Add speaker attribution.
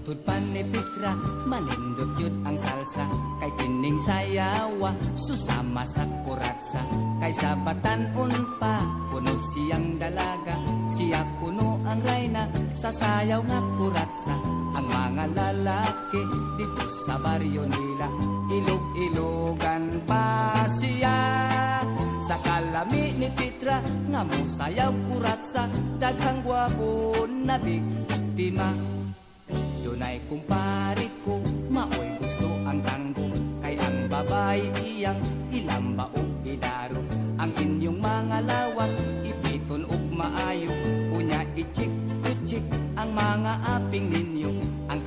Speaker 1: Tudpan ni Pitra, manindot yun ang salsa. Kay tining sayawa, susama sa kuratsa. Kay sa batanon pa, kuno siyang dalaga. Siya kuno ang reyna, sa sayaw nga kuratsa. Ang mga lalaki, dito sa baryo nila, ilog-ilogan pa siya. Sa kalami ni Pitra, nga mo sayaw kuratsa. Daghang gwapo na biktima. Dunay kumpari ko, maoy gusto ang tanggo. Kay ang babae iyang ilamba o idaro. Ang inyong mga lawas, ipiton og maayo. Unya ichik-ichik ang mga aping ninyo. Ang